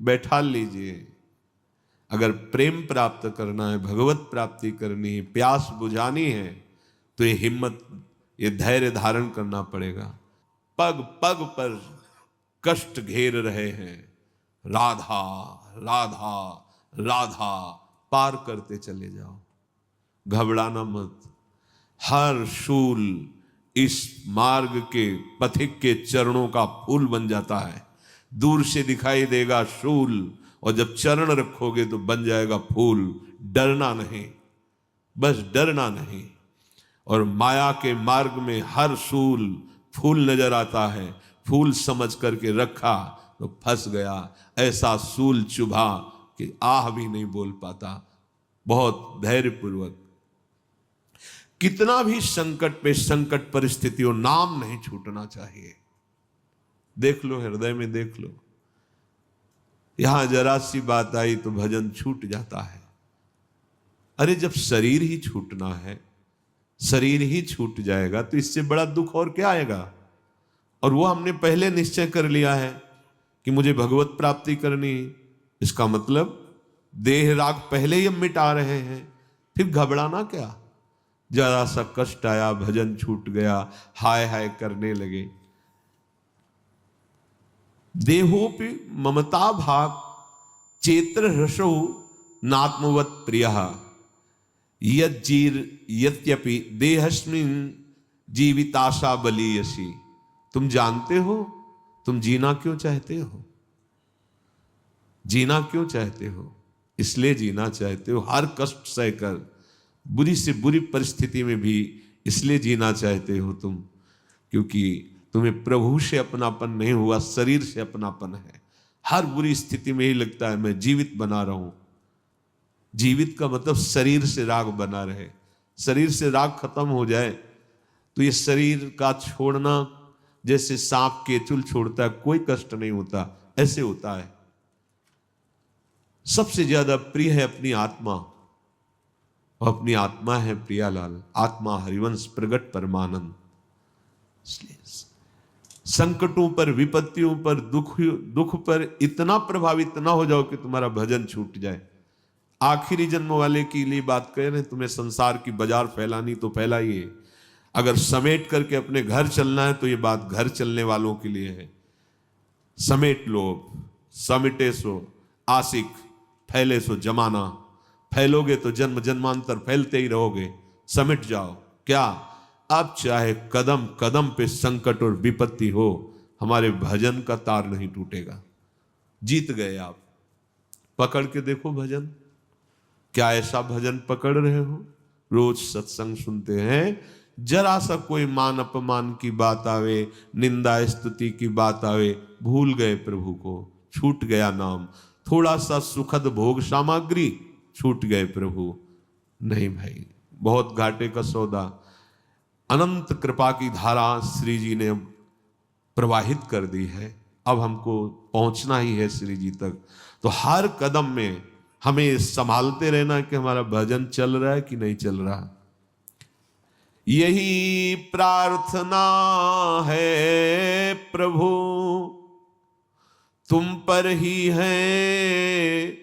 बैठा लीजिए। अगर प्रेम प्राप्त करना है, भगवत प्राप्ति करनी है, प्यास बुझानी है, तो ये हिम्मत, ये धैर्य धारण करना पड़ेगा। पग पग पर कष्ट घेर रहे हैं, राधा राधा राधा, पार करते चले जाओ, घबराना मत। हर शूल इस मार्ग के पथिक के चरणों का फूल बन जाता है। दूर से दिखाई देगा शूल, और जब चरण रखोगे तो बन जाएगा फूल। डरना नहीं, बस डरना नहीं। और माया के मार्ग में हर शूल फूल नजर आता है, फूल समझ करके रखा तो फंस गया। ऐसा शूल चुभा कि आह भी नहीं बोल पाता। बहुत धैर्यपूर्वक, कितना भी संकट पे संकट परिस्थिति हो, नाम नहीं छूटना चाहिए। देख लो, हृदय में देख लो, यहां जरा सी बात आई तो भजन छूट जाता है। अरे जब शरीर ही छूटना है, शरीर ही छूट जाएगा तो इससे बड़ा दुख और क्या आएगा। और वो हमने पहले निश्चय कर लिया है कि मुझे भगवत प्राप्ति करनी, इसका मतलब देह राग पहले ही हम मिटा रहे हैं, फिर घबराना क्या। जरा सा कष्ट आया, भजन छूट गया, हाय हाय करने लगे। देहोपि ममता भाग चेत्र हृषो नात्मवत प्रिय यद्यपि देहस्मिन जीविताशा बलीयसी। तुम जानते हो तुम जीना क्यों चाहते हो? जीना क्यों चाहते हो? इसलिए जीना चाहते हो, हर कष्ट सहकर, बुरी से बुरी परिस्थिति में भी इसलिए जीना चाहते हो तुम, क्योंकि तुम्हें प्रभु से अपनापन नहीं हुआ, शरीर से अपनापन है। हर बुरी स्थिति में ही लगता है मैं जीवित बना रहूं। जीवित का मतलब शरीर से राग बना रहे। शरीर से राग खत्म हो जाए तो ये शरीर का छोड़ना जैसे सांप केचुल छोड़ता है, कोई कष्ट नहीं होता, ऐसे होता है। सबसे ज्यादा प्रिय है अपनी आत्मा, और अपनी आत्मा है प्रियालाल। आत्मा हरिवंश प्रगट परमानंद। इसलिए संकटों पर, विपत्तियों पर, दुख पर इतना प्रभावित ना हो जाओ कि तुम्हारा भजन छूट जाए। आखिरी जन्म वाले के लिए बात कह रहे हैं, तुम्हें संसार की बाजार फैलानी तो फैलाइए। अगर समेट करके अपने घर चलना है तो ये बात घर चलने वालों के लिए है। समेट लो, समेटे सो आशिक, फैले सो जमाना। फैलोगे तो जन्म जन्मांतर फैलते ही रहोगे। समेट जाओ। क्या अब चाहे कदम कदम पे संकट और विपत्ति हो, हमारे भजन का तार नहीं टूटेगा। जीत गए आप। पकड़ के देखो भजन। क्या ऐसा भजन पकड़ रहे हो? रोज सत्संग सुनते हैं, जरा सा कोई मान अपमान की बात आवे, निंदा स्तुति की बात आवे, भूल गए प्रभु को, छूट गया नाम। थोड़ा सा सुखद भोग सामग्री, छूट गए प्रभु। नहीं भाई, बहुत घाटे का सौदा। अनंत कृपा की धारा श्री जी ने प्रवाहित कर दी है। अब हमको पहुंचना ही है श्री जी तक। तो हर कदम में हमें संभालते रहना कि हमारा भजन चल रहा है कि नहीं चल रहा। यही प्रार्थना है प्रभु, तुम पर ही है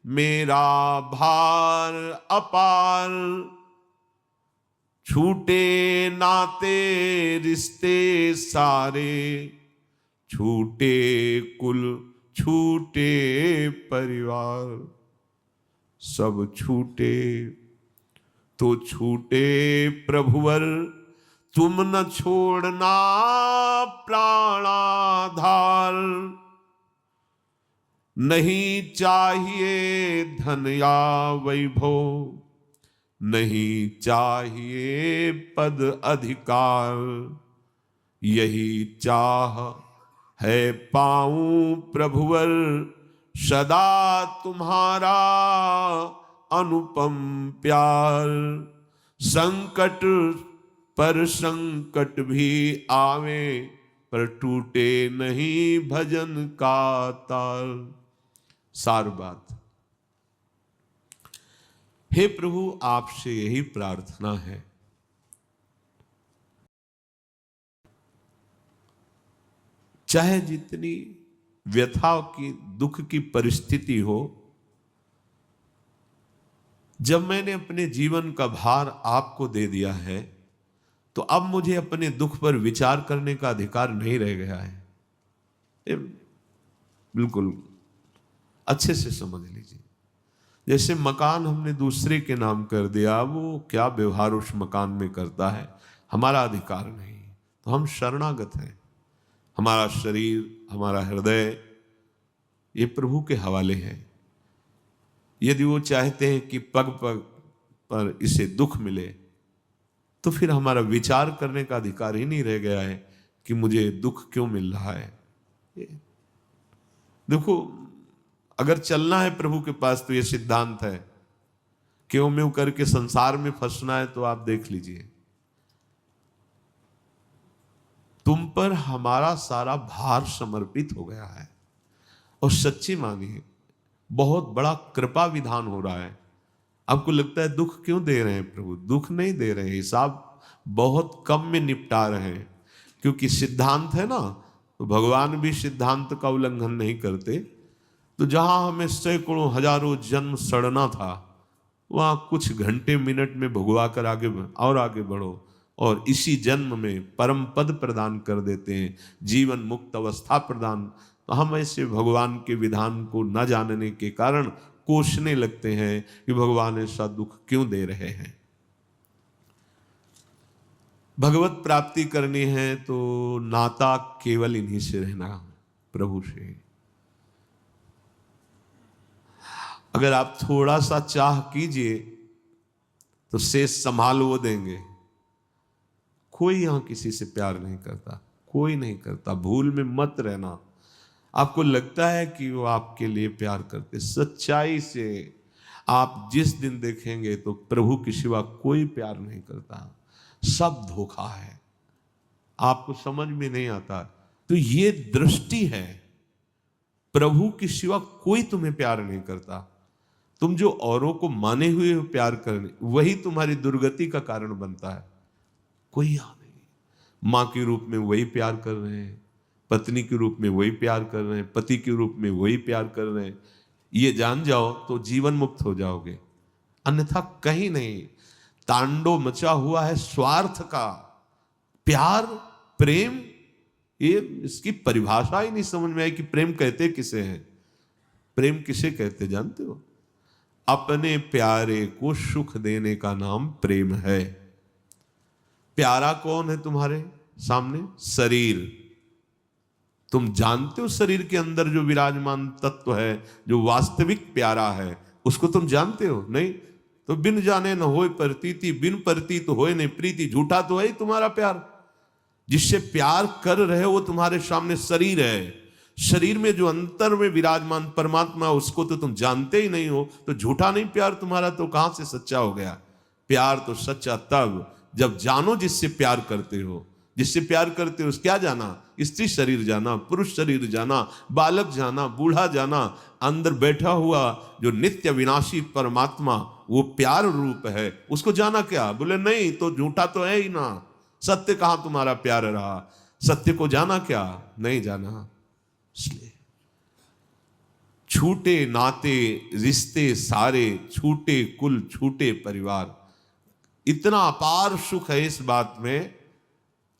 मेरा भार अपार। छूटे नाते रिश्ते सारे, छूटे कुल छूटे परिवार। सब छूटे तो छूटे प्रभुवर, तुम न छोड़ना प्राणाधार। नहीं चाहिए धन या वैभव, नहीं चाहिए पद अधिकार। यही चाह है पाऊं प्रभुवर, सदा तुम्हारा अनुपम प्यार। संकट पर संकट भी आवे, पर टूटे नहीं भजन का तार। सार बात। हे प्रभु, आपसे यही प्रार्थना है, चाहे जितनी व्यथा की, दुख की परिस्थिति हो, जब मैंने अपने जीवन का भार आपको दे दिया है तो अब मुझे अपने दुख पर विचार करने का अधिकार नहीं रह गया है। ये बिल्कुल अच्छे से समझ लीजिए। जैसे मकान हमने दूसरे के नाम कर दिया, वो क्या व्यवहार उस मकान में करता है हमारा अधिकार नहीं, तो हम शरणागत हैं। हमारा शरीर, हमारा हृदय ये प्रभु के हवाले है। यदि वो चाहते हैं कि पग पग पर इसे दुख मिले, तो फिर हमारा विचार करने का अधिकार ही नहीं रह गया है कि मुझे दुख क्यों मिल रहा है। देखो, अगर चलना है प्रभु के पास तो ये सिद्धांत है, क्यों म्यों करके संसार में फंसना है तो आप देख लीजिए, तुम पर हमारा सारा भार समर्पित हो गया है। और सच्ची मानिए, बहुत बड़ा कृपा विधान हो रहा है। आपको लगता है दुख क्यों दे रहे हैं प्रभु? दुख नहीं दे रहे, हिसाब बहुत कम में निपटा रहे हैं। क्योंकि सिद्धांत है ना, तो भगवान भी सिद्धांत का उल्लंघन नहीं करते। तो जहां हमें सैकड़ों हजारों जन्म सड़ना था, वहां कुछ घंटे मिनट में भुगवा कर आगे और आगे बढ़ो और इसी जन्म में परम पद प्रदान कर देते हैं, जीवन मुक्त अवस्था प्रदान। तो हम ऐसे भगवान के विधान को न जानने के कारण कोसने लगते हैं कि भगवान ऐसा दुख क्यों दे रहे हैं। भगवत प्राप्ति करनी है तो नाता केवल इन्हीं से रहना, प्रभु से। अगर आप थोड़ा सा चाह कीजिए तो शेष संभाल वो देंगे। कोई यहां किसी से प्यार नहीं करता, कोई नहीं करता। भूल में मत रहना। आपको लगता है कि वो आपके लिए प्यार करते, सच्चाई से आप जिस दिन देखेंगे तो प्रभु के सिवा कोई प्यार नहीं करता, सब धोखा है। आपको समझ में नहीं आता। तो ये दृष्टि है, प्रभु के सिवा कोई तुम्हें प्यार नहीं करता। तुम जो औरों को माने हुए हो प्यार करने, वही तुम्हारी दुर्गति का कारण बनता है। कोई यहाँ नहीं। माँ के रूप में वही प्यार कर रहे हैं, पत्नी के रूप में वही प्यार कर रहे हैं, पति के रूप में वही प्यार कर रहे हैं। ये जान जाओ तो जीवन मुक्त हो जाओगे, अन्यथा कहीं नहीं। तांडव मचा हुआ है स्वार्थ का। प्यार, प्रेम, ये इसकी परिभाषा ही नहीं समझ में आई कि प्रेम कहते किसे हैं। प्रेम किसे कहते जानते हो? अपने प्यारे को सुख देने का नाम प्रेम है। प्यारा कौन है तुम्हारे सामने? शरीर। तुम जानते हो शरीर के अंदर जो विराजमान तत्व है, जो वास्तविक प्यारा है, उसको तुम जानते हो? नहीं। तो बिन जाने न होए प्रतीति, बिन प्रतीत होए नहीं प्रीति। झूठा तो है ही तुम्हारा प्यार। जिससे प्यार कर रहे हो वो तुम्हारे सामने शरीर है। शरीर में जो अंतर में विराजमान परमात्मा, उसको तो तुम जानते ही नहीं हो। तो झूठा नहीं प्यार तुम्हारा, तो कहां से सच्चा हो गया? प्यार तो सच्चा तब जब जानो जिससे प्यार करते हो। जिससे प्यार करते हो क्या जाना? स्त्री शरीर जाना, पुरुष शरीर जाना, बालक जाना, बूढ़ा जाना। अंदर बैठा हुआ जो नित्य विनाशी परमात्मा, वो प्यार रूप है, उसको जाना क्या? बोले नहीं, तो झूठा तो है ही ना। सत्य कहां तुम्हारा प्यार रहा? सत्य को जाना क्या? नहीं जाना। इसलिए छूटे नाते रिश्ते सारे, छूटे कुल छूटे परिवार। इतना अपार सुख है इस बात में,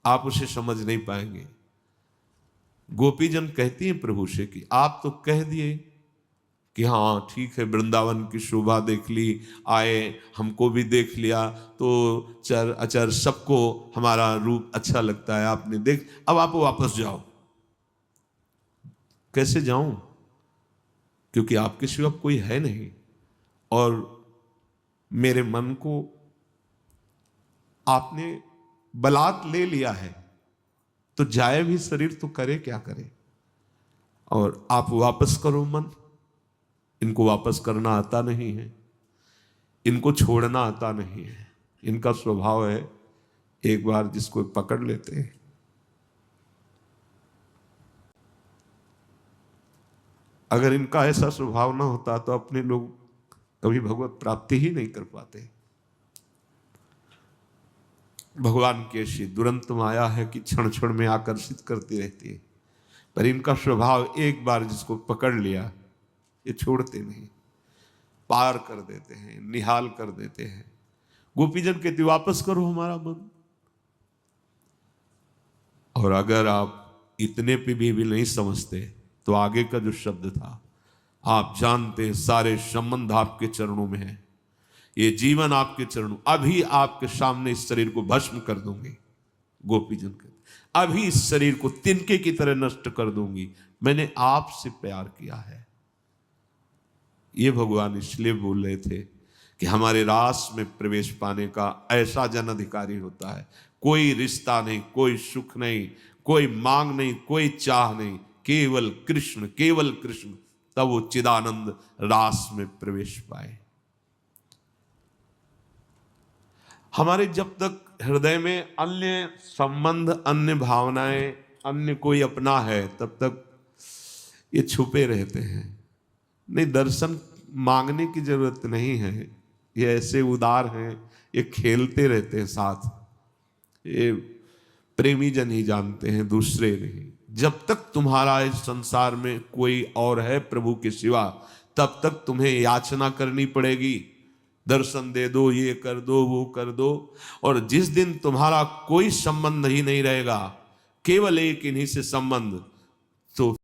आप उसे समझ नहीं पाएंगे। गोपीजन कहती हैं प्रभु से कि आप तो कह दिए कि हाँ ठीक है, वृंदावन की शोभा देख ली, आए, हमको भी देख लिया, तो चर अचर सबको हमारा रूप अच्छा लगता है, आपने देख, अब आप वापस जाओ। कैसे जाऊं? क्योंकि आपके सिवा कोई है नहीं, और मेरे मन को आपने बलात् ले लिया है, तो जाए भी शरीर तो करे क्या करे। और आप वापस करो मन। इनको वापस करना आता नहीं है, इनको छोड़ना आता नहीं है। इनका स्वभाव है, एक बार जिसको पकड़ लेते हैं, अगर इनका ऐसा स्वभाव ना होता तो अपने लोग कभी भगवत प्राप्ति ही नहीं कर पाते। भगवान की ऐसी दुरंत माया है कि क्षण क्षण में आकर्षित करती रहती है। पर इनका स्वभाव एक बार जिसको पकड़ लिया ये छोड़ते नहीं, पार कर देते हैं, निहाल कर देते हैं। गोपीजन कहते वापस करो हमारा मन। और अगर आप इतने पे भी नहीं समझते तो आगे का जो शब्द था, आप जानते हैं सारे संबंध आपके चरणों में है, ये जीवन आपके चरणों, अभी आपके सामने इस शरीर को भस्म कर दूंगी। गोपीजन कहते अभी इस शरीर को तिनके की तरह नष्ट कर दूंगी, मैंने आपसे प्यार किया है। ये भगवान इसलिए बोल रहे थे कि हमारे रास में प्रवेश पाने का ऐसा जन अधिकारी होता है, कोई रिश्ता नहीं, कोई सुख नहीं, कोई मांग नहीं, कोई चाह नहीं, केवल कृष्ण, केवल कृष्ण, तब वो चिदानंद रास में प्रवेश पाए। हमारे जब तक हृदय में अन्य संबंध, अन्य भावनाएं, अन्य कोई अपना है, तब तक ये छुपे रहते हैं। नहीं, दर्शन मांगने की जरूरत नहीं है, ये ऐसे उदार हैं, ये खेलते रहते हैं साथ, ये प्रेमी जन ही जानते हैं, दूसरे नहीं। जब तक तुम्हारा इस संसार में कोई और है प्रभु के सिवा, तब तक तुम्हें याचना करनी पड़ेगी, दर्शन दे दो, ये कर दो, वो कर दो। और जिस दिन तुम्हारा कोई संबंध ही नहीं रहेगा, केवल एक इन्हीं से संबंध, तो